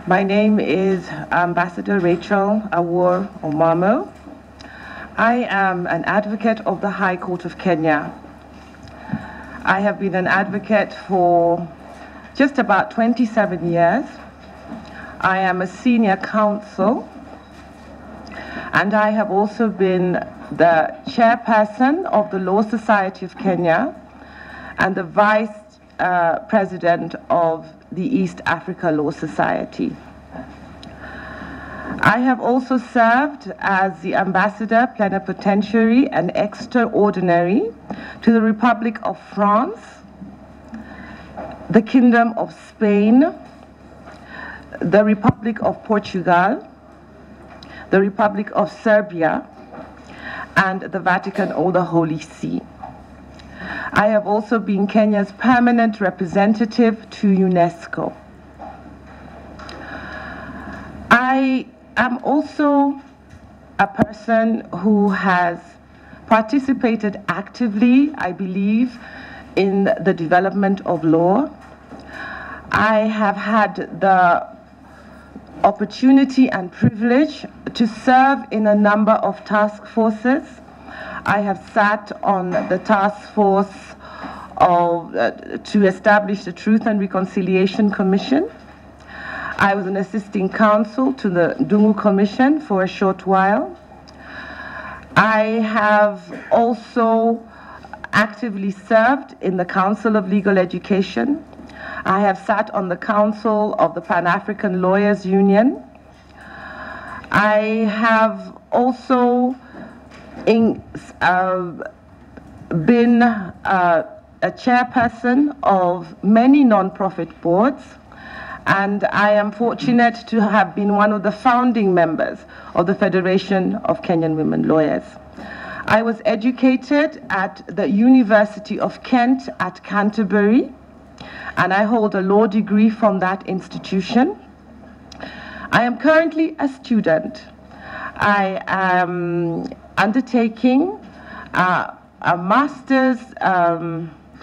My name is Ambassador Rachel Awor Omamo. I am an advocate of the High Court of Kenya. I have been an advocate for just about 27 years. I am a senior counsel, and I have also been the chairperson of the Law Society of Kenya and the vice president of the East Africa Law Society. I have also served as the ambassador plenipotentiary and extraordinary to the Republic of France, the Kingdom of Spain, the Republic of Portugal, the Republic of Serbia, and the Vatican or the Holy See. I have also been Kenya's permanent representative to UNESCO. I am also a person who has participated actively, I believe, in the development of law. I have had the opportunity and privilege to serve in a number of task forces. I have sat on the task force to establish the Truth and Reconciliation Commission. I was an assisting counsel to the Dungu Commission for a short while. I have also actively served in the Council of Legal Education. I have sat on the Council of the Pan-African Lawyers Union. I have also been a chairperson of many non-profit boards, and I am fortunate to have been one of the founding members of the Federation of Kenyan Women Lawyers. I was educated at the University of Kent at Canterbury, and I hold a law degree from that institution. I am currently a student. I am undertaking a master's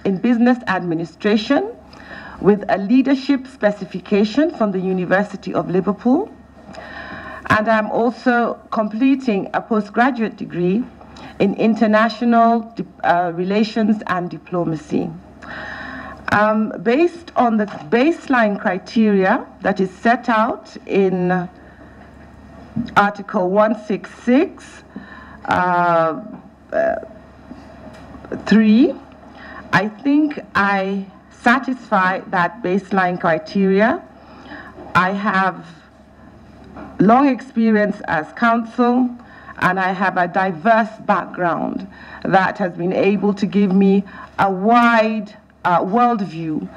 in business administration with a leadership specification from the University of Liverpool. And I'm also completing a postgraduate degree in international relations and diplomacy. Based on the baseline criteria that is set out in Article 166, 3, I think I satisfy that baseline criteria. I have long experience as counsel, and I have a diverse background that has been able to give me a wide worldview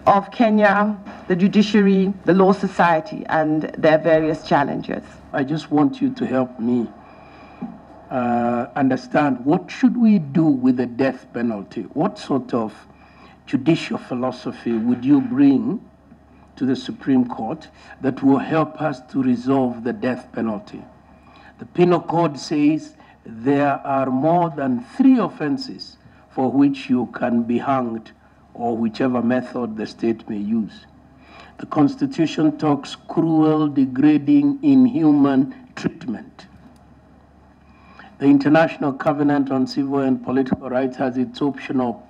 of Kenya, the judiciary, the law society, and their various challenges. I just want you to help me understand, what should we do with the death penalty? What sort of judicial philosophy would you bring to the Supreme Court that will help us to resolve the death penalty? The Penal Code says there are more than 3 offenses for which you can be hanged, or whichever method the state may use. The Constitution talks cruel, degrading, inhuman treatment. The International Covenant on Civil and Political Rights has its optional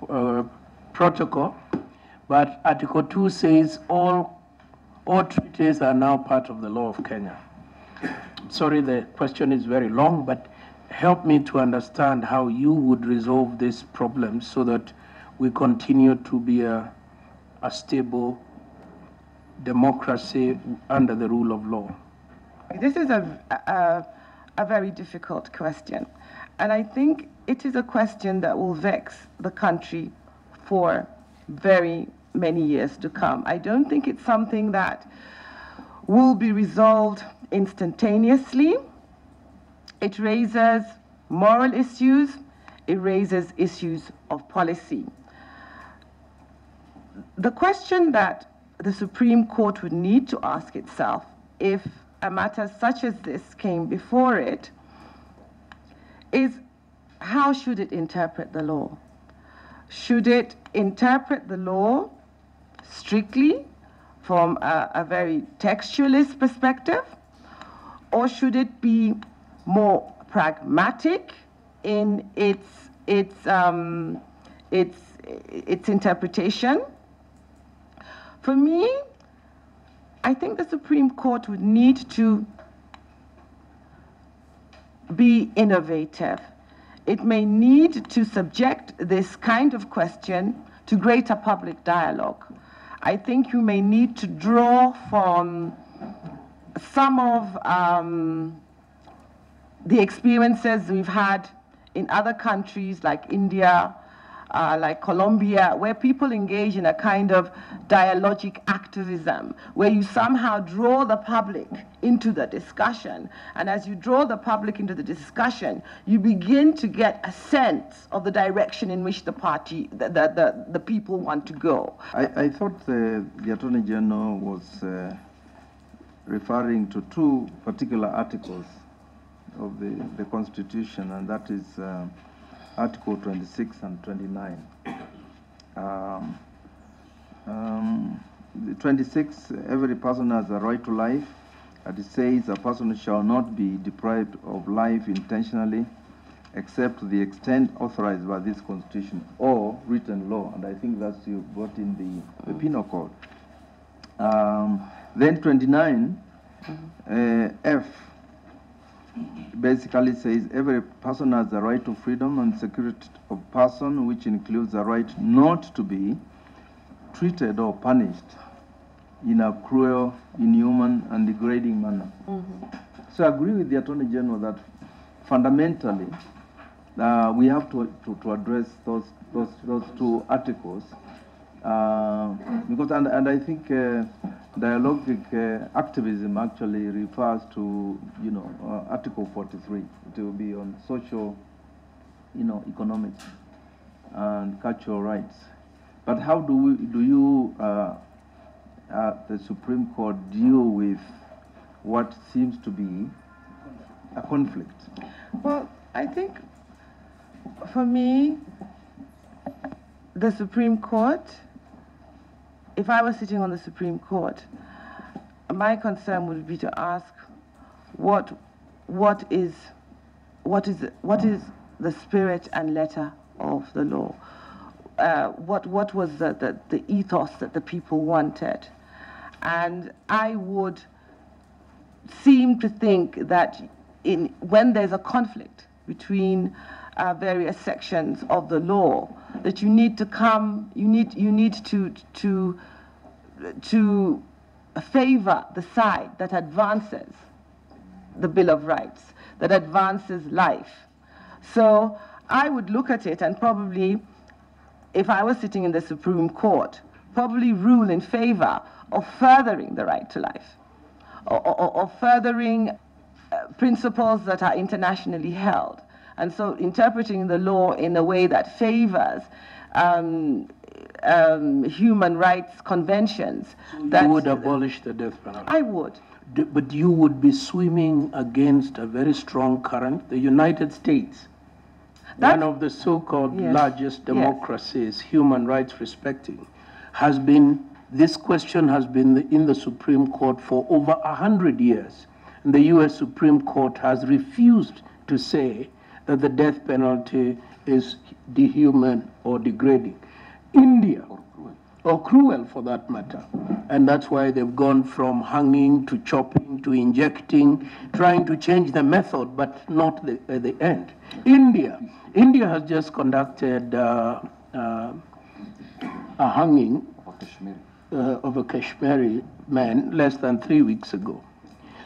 protocol, but Article 2 says all treaties are now part of the law of Kenya. Sorry, the question is very long, but help me to understand how you would resolve this problem so that we continue to be a stable democracy under the rule of law. This is a very difficult question, and I think it is a question that will vex the country for very many years to come. I don't think it's something that will be resolved instantaneously. It raises moral issues, it raises issues of policy. The question that the Supreme Court would need to ask itself if a matter such as this came before it is, how should it interpret the law? Should it interpret the law strictly, from a very textualist perspective, or should it be more pragmatic in its interpretation? For me, I think the Supreme Court would need to be innovative. It may need to subject this kind of question to greater public dialogue. I think you may need to draw from some of the experiences we've had in other countries like India, like Colombia, where people engage in a kind of dialogic activism, where you somehow draw the public into the discussion. And as you draw the public into the discussion, you begin to get a sense of the direction in which the people want to go. I thought the Attorney General was referring to two particular articles of the Constitution, and that is Article 26 and 29. The 26, every person has a right to life, and it says a person shall not be deprived of life intentionally except to the extent authorized by this Constitution or written law, and I think that's you brought in the Penal Code. Then 29, F, basically says every person has the right to freedom and security of person, which includes the right not to be treated or punished in a cruel, inhuman, and degrading manner. So I agree with the Attorney General that fundamentally we have to address those two articles because and I think dialogic activism actually refers to Article 43. It will be on social, economic and cultural rights. But how do you at the Supreme Court deal with what seems to be a conflict? Well, I think for me, the Supreme Court, if I was sitting on the Supreme Court, my concern would be to ask what is the spirit and letter of the law? What was the ethos that the people wanted? And I would seem to think that when there's a conflict between various sections of the law, that you need to favor the side that advances the Bill of Rights, that advances life. So I would look at it and probably, if I was sitting in the Supreme Court, probably rule in favor of furthering the right to life, or furthering principles that are internationally held. And so interpreting the law in a way that favors human rights conventions. So you would abolish the death penalty? I would. But you would be swimming against a very strong current. The United States, one of the so-called largest democracies, human rights respecting, this question has been in the Supreme Court for over 100 years. And the U.S. Supreme Court has refused to say that the death penalty is dehuman or degrading. India, or cruel for that matter. And that's why they've gone from hanging to chopping to injecting, trying to change the method, but not the end. India has just conducted a hanging of a Kashmiri man less than 3 weeks ago.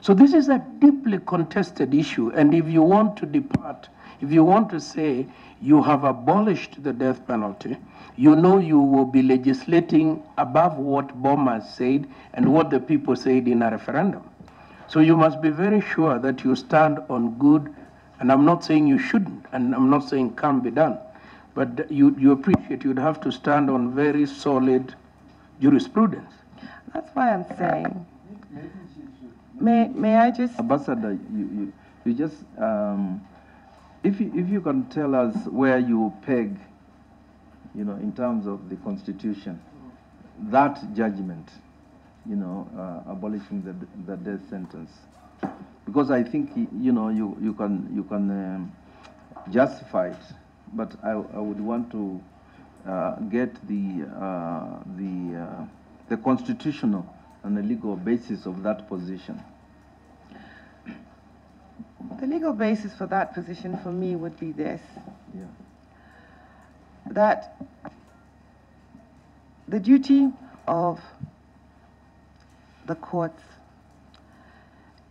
So this is a deeply contested issue, and if you want to depart, if you want to say you have abolished the death penalty, you know you will be legislating above what bombers said and what the people said in a referendum. So you must be very sure that you stand on good, and I'm not saying you shouldn't, and I'm not saying can't be done, but you appreciate you'd have to stand on very solid jurisprudence. That's why I'm saying, may I just... Ambassador, you just, if you can tell us where you peg, in terms of the Constitution, that judgment you know, abolishing the death sentence, because I think, you know, you can justify it, but I would want to get the constitutional and the legal basis of that position. The legal basis for that position for me would be this. Yeah. That the duty of the courts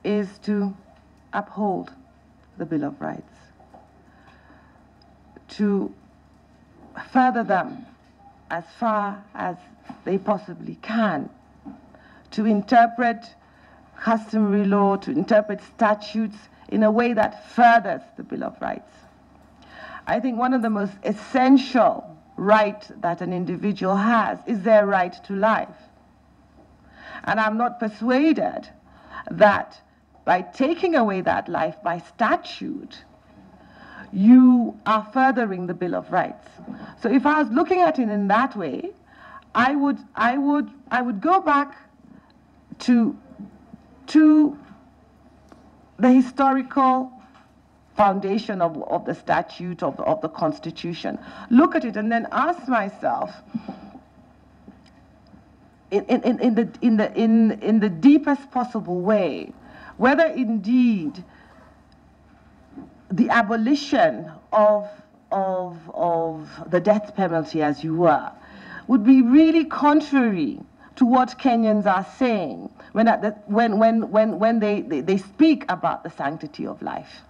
is to uphold the Bill of Rights, to further them as far as they possibly can, to interpret customary law, to interpret statutes in a way that furthers the Bill of Rights. I think one of the most essential rights that an individual has is their right to life. And I'm not persuaded that by taking away that life by statute, you are furthering the Bill of Rights. So if I was looking at it in that way, I would go back to the historical foundation of the statute, of the Constitution. Look at it and then ask myself, in the deepest possible way, whether indeed the abolition of the death penalty, as you were, would be really contrary to what Kenyans are saying when they speak about the sanctity of life.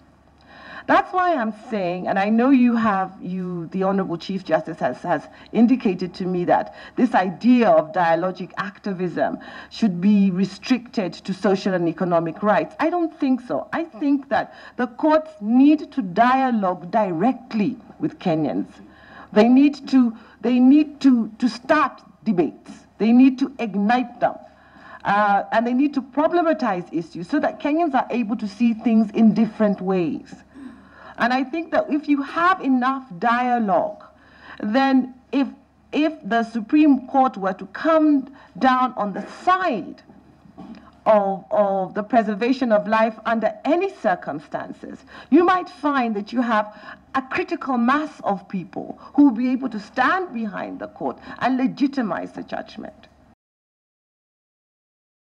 That's why I'm saying, and I know the Honorable Chief Justice has indicated to me that this idea of dialogic activism should be restricted to social and economic rights. I don't think so. I think that the courts need to dialogue directly with Kenyans. They need to start debates. They need to ignite them. And they need to problematize issues so that Kenyans are able to see things in different ways. And I think that if you have enough dialogue, then if the Supreme Court were to come down on the side of the preservation of life under any circumstances, you might find that you have a critical mass of people who will be able to stand behind the court and legitimize the judgment.